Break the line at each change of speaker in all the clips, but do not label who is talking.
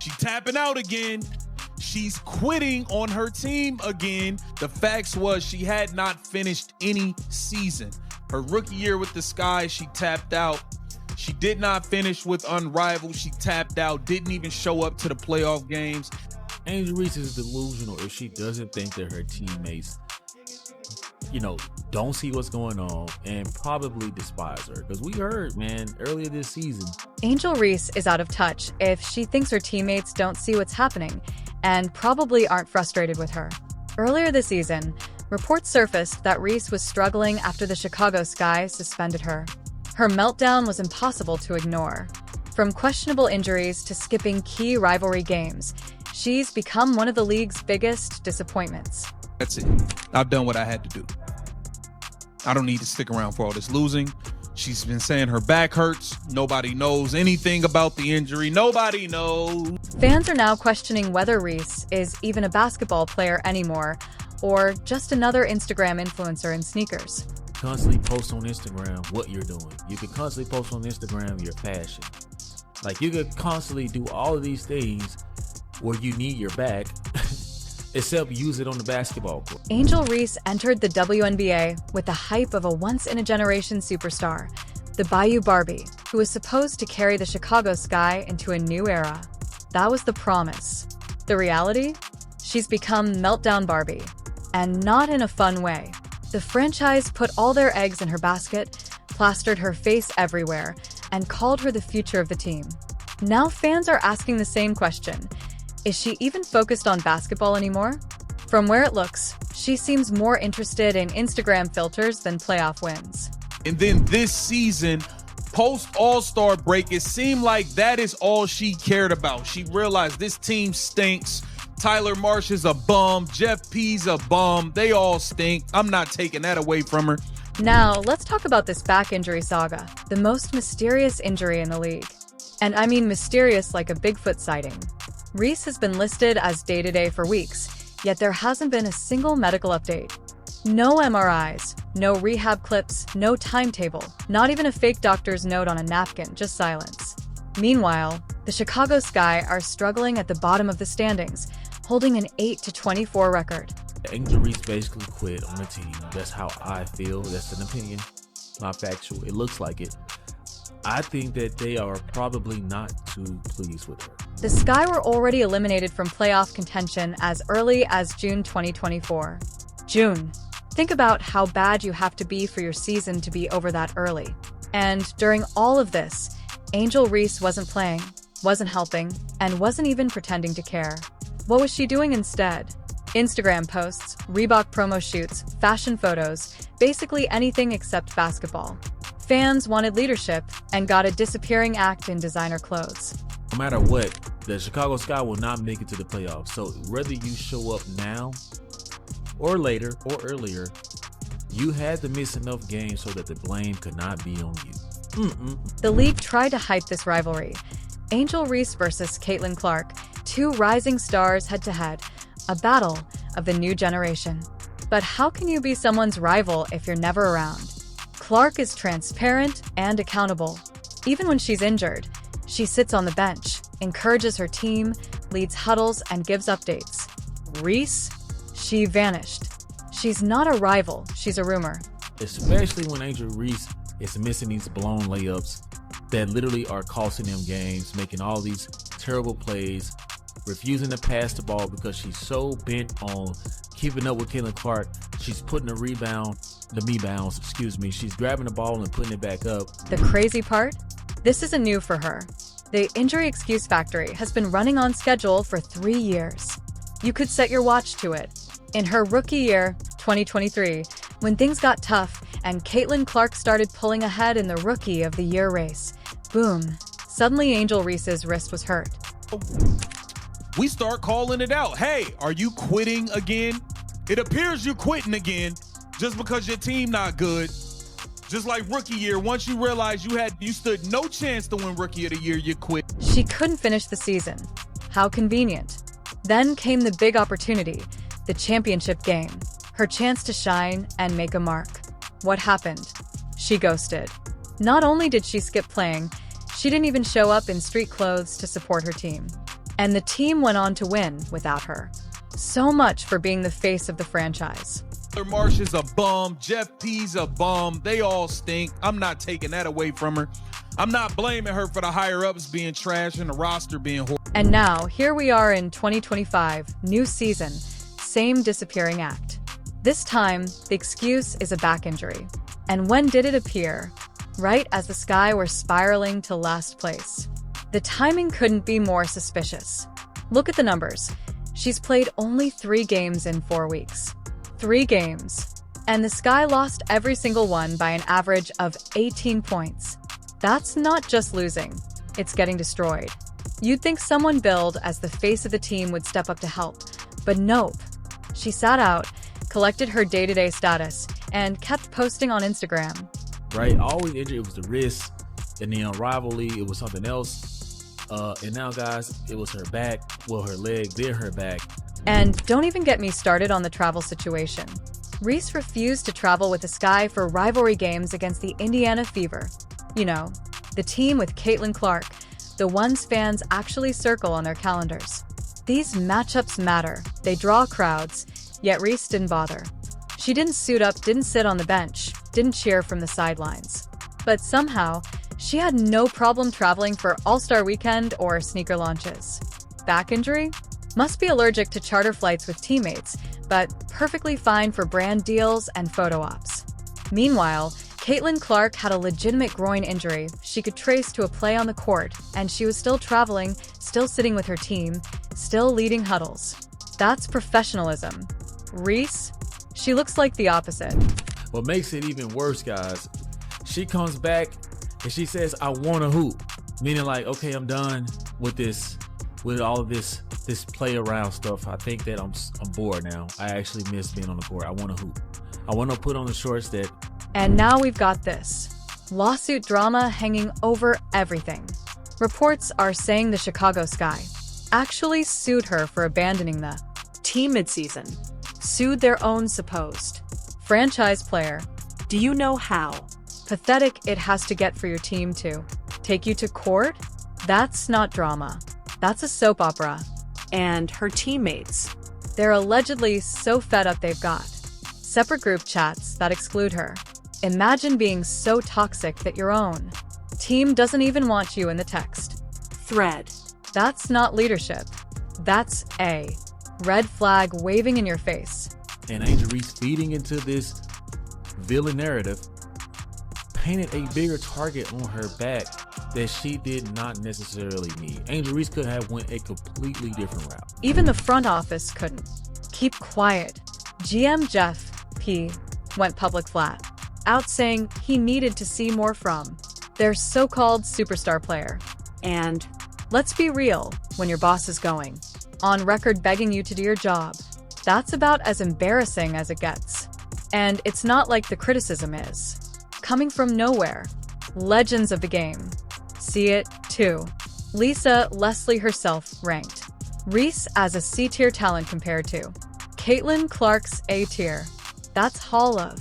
She tapping out again. She's quitting on her team again. The facts was she had not finished any season. Her rookie year with the Sky, she tapped out. She did not finish with Unrivaled. She tapped out, didn't even show up to the playoff games.
Angel Reese is delusional if she doesn't think that her teammates, don't see what's going on and probably despise her. Because we heard, man, earlier this season.
Angel Reese is out of touch if she thinks her teammates don't see what's happening and probably aren't frustrated with her. Earlier this season, reports surfaced that Reese was struggling after the Chicago Sky suspended her. Her meltdown was impossible to ignore. From questionable injuries to skipping key rivalry games, she's become one of the league's biggest disappointments.
That's it. I've done what I had to do. I don't need to stick around for all this losing. She's been saying her back hurts. Nobody knows anything about the injury. Nobody knows.
Fans are now questioning whether Reese is even a basketball player anymore or just another Instagram influencer in sneakers.
Constantly post on Instagram what you're doing. You can constantly post on Instagram your fashion. Like, you could constantly do all of these things where you need your back, except use it on the basketball court.
Angel Reese entered the WNBA with the hype of a once-in-a-generation superstar, the Bayou Barbie, who was supposed to carry the Chicago Sky into a new era. That was the promise. The reality? She's become Meltdown Barbie, and not in a fun way. The franchise put all their eggs in her basket, plastered her face everywhere, and called her the future of the team. Now fans are asking the same question. Is she even focused on basketball anymore? From where it looks, she seems more interested in Instagram filters than playoff wins.
And then this season, post All-Star break, it seemed like that is all she cared about. She realized this team stinks. Tyler Marsh is a bum. Jeff P's a bum. They all stink. I'm not taking that away from her.
Now, let's talk about this back injury saga, the most mysterious injury in the league. And I mean mysterious like a Bigfoot sighting. Reese has been listed as day-to-day for weeks, yet there hasn't been a single medical update. No MRIs, no rehab clips, no timetable, not even a fake doctor's note on a napkin, just silence. Meanwhile, the Chicago Sky are struggling at the bottom of the standings, holding an 8-24 record.
Angel Reese basically quit on the team. That's how I feel. That's an opinion, not factual. It looks like it. I think that they are probably not too pleased with her.
The Sky were already eliminated from playoff contention as early as June 2024. June. Think about how bad you have to be for your season to be over that early. And during all of this, Angel Reese wasn't playing, wasn't helping, and wasn't even pretending to care. What was she doing instead? Instagram posts, Reebok promo shoots, fashion photos, basically anything except basketball. Fans wanted leadership and got a disappearing act in designer clothes.
No matter what, the Chicago Sky will not make it to the playoffs. So whether you show up now or later or earlier, you had to miss enough games so that the blame could not be on you.
The league tried to hype this rivalry. Angel Reese versus Caitlin Clark, two rising stars head-to-head, a battle of the new generation. But how can you be someone's rival if you're never around? Clark is transparent and accountable. Even when she's injured, she sits on the bench, encourages her team, leads huddles, and gives updates. Reese? She vanished. She's not a rival, she's a rumor.
Especially when Angel Reese is missing these blown layups that literally are costing them games, making all these terrible plays, refusing to pass the ball because she's so bent on keeping up with Caitlin Clark. She's putting she's grabbing the ball and putting it back up.
The crazy part? This isn't new for her. The injury excuse factory has been running on schedule for 3 years. You could set your watch to it. In her rookie year, 2023, when things got tough and Caitlin Clark started pulling ahead in the Rookie of the Year race, boom, suddenly Angel Reese's wrist was hurt.
We start calling it out. Hey, are you quitting again? It appears you're quitting again just because your team not good. Just like rookie year, once you realized you stood no chance to win Rookie of the Year, you quit.
She couldn't finish the season. How convenient. Then came the big opportunity, the championship game, her chance to shine and make a mark. What happened? She ghosted. Not only did she skip playing, she didn't even show up in street clothes to support her team. And the team went on to win without her. So much for being the face of the franchise.
Marsh is a bum. Jeff P's a bum. They all stink. I'm not taking that away from her. I'm not blaming her for the higher-ups being trash and the roster being horrible.
And now, here we are in 2025, new season, same disappearing act. This time, the excuse is a back injury. And when did it appear? Right as the Sky were spiraling to last place. The timing couldn't be more suspicious. Look at the numbers. She's played only 3 games in 4 weeks. 3 games. And the Sky lost every single one by an average of 18 points. That's not just losing, it's getting destroyed. You'd think someone billed as the face of the team would step up to help, but nope. She sat out, collected her day-to-day status, and kept posting on Instagram.
Right, always injured, it was the wrist, and then on rivalry, it was something else. And now, guys, it was her back, well, her leg, then her back.
And don't even get me started on the travel situation. Reese refused to travel with the Sky for rivalry games against the Indiana Fever. You know, the team with Caitlin Clark, the ones fans actually circle on their calendars. These matchups matter, they draw crowds, yet Reese didn't bother. She didn't suit up, didn't sit on the bench, didn't cheer from the sidelines. But somehow, she had no problem traveling for All-Star Weekend or sneaker launches. Back injury? Must be allergic to charter flights with teammates, but perfectly fine for brand deals and photo ops. Meanwhile, Caitlin Clark had a legitimate groin injury she could trace to a play on the court, and she was still traveling, still sitting with her team, still leading huddles. That's professionalism. Reese? She looks like the opposite.
What makes it even worse, guys, she comes back and she says, I want to hoop. Meaning like, okay, I'm done with this, with all of this play around stuff. I think that I'm bored now. I actually miss being on the court. I want to hoop. I want to put on the shorts that...
And now we've got this. Lawsuit drama hanging over everything. Reports are saying the Chicago Sky actually sued her for abandoning the team midseason. Sued their own supposed franchise player.
Do you know how
pathetic it has to get for your team to take you to court? That's not drama. That's a soap opera.
And her teammates?
They're allegedly so fed up they've got separate group chats that exclude her. Imagine being so toxic that your own team doesn't even want you in the text
thread.
That's not leadership. That's a red flag waving in your face.
And Angel Reese, feeding into this villain narrative, painted a bigger target on her back that she did not necessarily need. Angel Reese could have went a completely different route.
Even the front office couldn't keep quiet. GM Jeff P went public flat, out saying he needed to see more from their so-called superstar player.
And
let's be real, when your boss is going on record begging you to do your job, that's about as embarrassing as it gets. And it's not like the criticism is coming from nowhere. Legends of the game see it too. Lisa Leslie herself ranked Reese as a C-tier talent compared to Caitlin Clark's A-tier. That's Hall of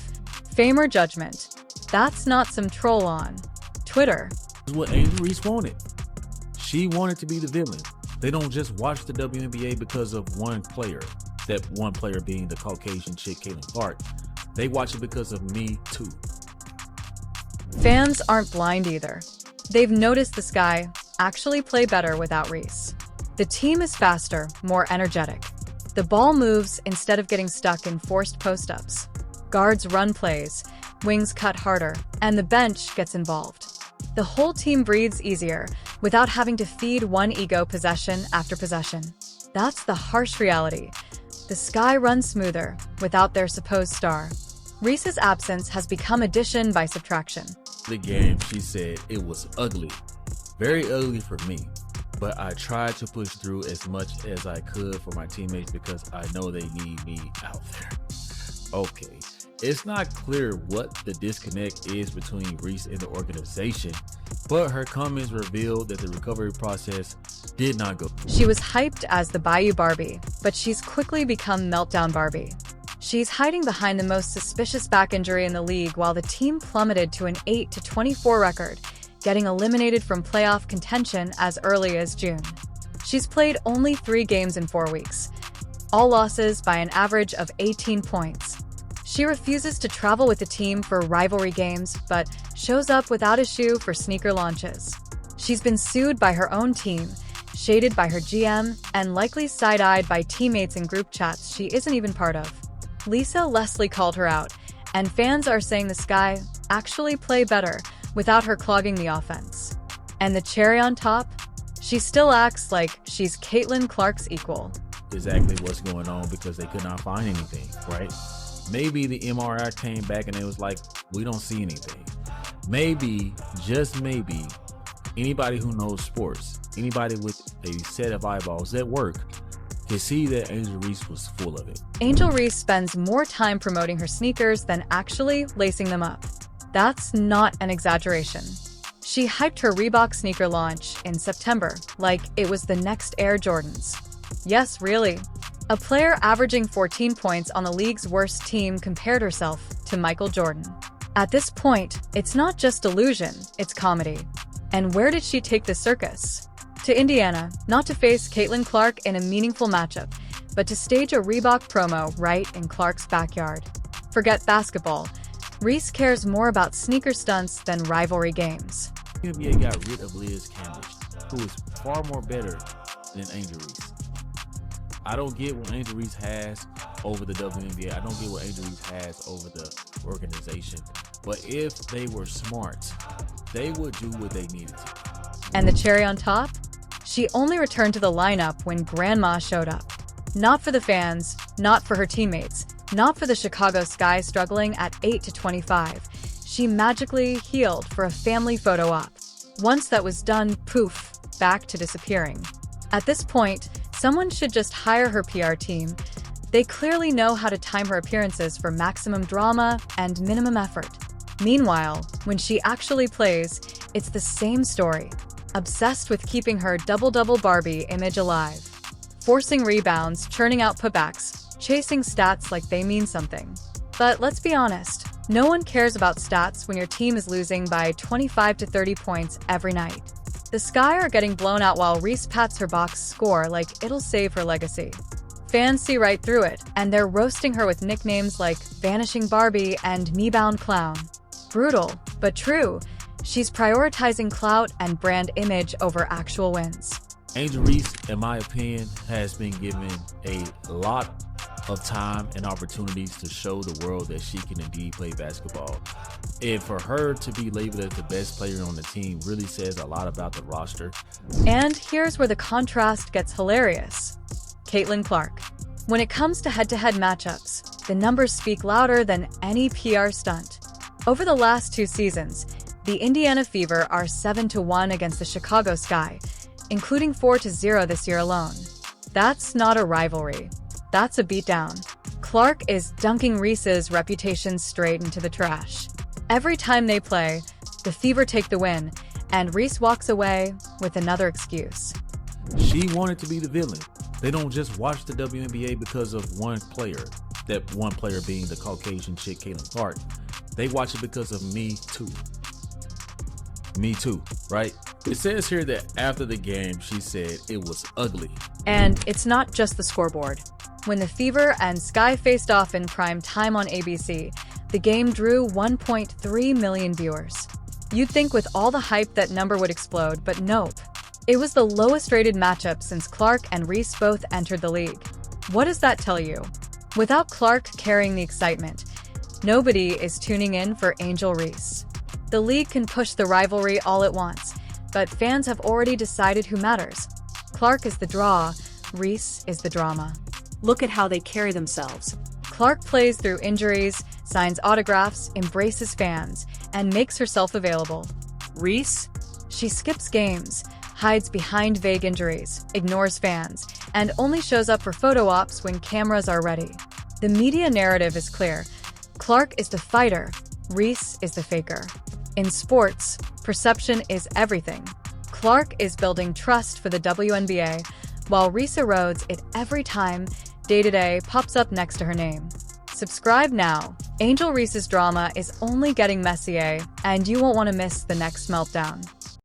Famer judgment. That's not some troll on Twitter.
This is what Angel Reese wanted. She wanted to be the villain. They don't just watch the WNBA because of one player, that one player being the Caucasian chick, Caitlin Clark. They watch it because of me too.
Fans aren't blind either. They've noticed the Sky actually play better without Reese. The team is faster, more energetic. The ball moves instead of getting stuck in forced post-ups. Guards run plays, wings cut harder, and the bench gets involved. The whole team breathes easier without having to feed one ego possession after possession. That's the harsh reality. The Sky runs smoother without their supposed star. Reese's absence has become addition by subtraction.
The game, she said, it was ugly. Very ugly for me. But I tried to push through as much as I could for my teammates because I know they need me out there. Okay, it's not clear what the disconnect is between Reese and the organization, but her comments revealed that the recovery process did not go.
She was hyped as the Bayou Barbie, but she's quickly become Meltdown Barbie. She's hiding behind the most suspicious back injury in the league while the team plummeted to an 8-24 record, getting eliminated from playoff contention as early as June. She's played only 3 games in 4 weeks, all losses by an average of 18 points. She refuses to travel with the team for rivalry games, but shows up without a shoe for sneaker launches. She's been sued by her own team, shaded by her GM, and likely side-eyed by teammates in group chats she isn't even part of. Lisa Leslie called her out, and fans are saying the Sky actually play better without her clogging the offense. And the cherry on top? She still acts like she's Caitlin Clark's equal.
Exactly what's going on because they could not find anything, right? Maybe the MRI came back and it was like, we don't see anything. Maybe, just maybe, anybody who knows sports, anybody with a set of eyeballs that work, can see that Angel Reese was full of it.
Angel Reese spends more time promoting her sneakers than actually lacing them up. That's not an exaggeration. She hyped her Reebok sneaker launch in September like it was the next Air Jordans. Yes, really. A player averaging 14 points on the league's worst team compared herself to Michael Jordan. At this point, it's not just delusion, it's comedy. And where did she take the circus? To Indiana, not to face Caitlin Clark in a meaningful matchup, but to stage a Reebok promo right in Clark's backyard. Forget basketball. Reese cares more about sneaker stunts than rivalry games.
WNBA got rid of Liz Cambridge, who is far more better than Angel Reese. I don't get what Angel Reese has over the WNBA. I don't get what Angel Reese has over the organization. But if they were smart, they would do what they needed to.
And the cherry on top? She only returned to the lineup when Grandma showed up. Not for the fans, not for her teammates, not for the Chicago Sky struggling at 8 to 25. She magically healed for a family photo op. Once that was done, poof, back to disappearing. At this point, someone should just hire her PR team. They clearly know how to time her appearances for maximum drama and minimum effort. Meanwhile, when she actually plays, it's the same story. Obsessed with keeping her double-double Barbie image alive. Forcing rebounds, churning out putbacks, chasing stats like they mean something. But let's be honest, no one cares about stats when your team is losing by 25 to 30 points every night. The Sky are getting blown out while Reese pats her box score like it'll save her legacy. Fans see right through it, and they're roasting her with nicknames like Vanishing Barbie and Me-Bound Clown. Brutal, but true. She's prioritizing clout and brand image over actual wins.
Angel Reese, in my opinion, has been given a lot of time and opportunities to show the world that she can indeed play basketball. And for her to be labeled as the best player on the team really says a lot about the roster.
And here's where the contrast gets hilarious. Caitlin Clark. When it comes to head-to-head matchups, the numbers speak louder than any PR stunt. Over the last 2 seasons, the Indiana Fever are 7-1 against the Chicago Sky, including 4-0 this year alone. That's not a rivalry. That's a beatdown. Clark is dunking Reese's reputation straight into the trash. Every time they play, the Fever take the win, and Reese walks away with another excuse.
She wanted to be the villain. They don't just watch the WNBA because of one player, that one player being the Caucasian chick, Caitlin Clark. They watch it because of Me Too. Me Too, right? It says here that after the game, she said it was ugly.
And it's not just the scoreboard. When the Fever and Sky faced off in prime time on ABC, the game drew 1.3 million viewers. You'd think with all the hype that number would explode, but nope. It was the lowest rated matchup since Clark and Reese both entered the league. What does that tell you? Without Clark carrying the excitement, nobody is tuning in for Angel Reese. The league can push the rivalry all it wants, but fans have already decided who matters. Clark is the draw, Reese is the drama.
Look at how they carry themselves.
Clark plays through injuries, signs autographs, embraces fans, and makes herself available.
Reese?
She skips games, hides behind vague injuries, ignores fans, and only shows up for photo ops when cameras are ready. The media narrative is clear. Clark is the fighter, Reese is the faker. In sports, perception is everything. Clark is building trust for the WNBA, while Reese erodes it every time Day-to-Day pops up next to her name. Subscribe now. Angel Reese's drama is only getting messier, and you won't want to miss the next meltdown.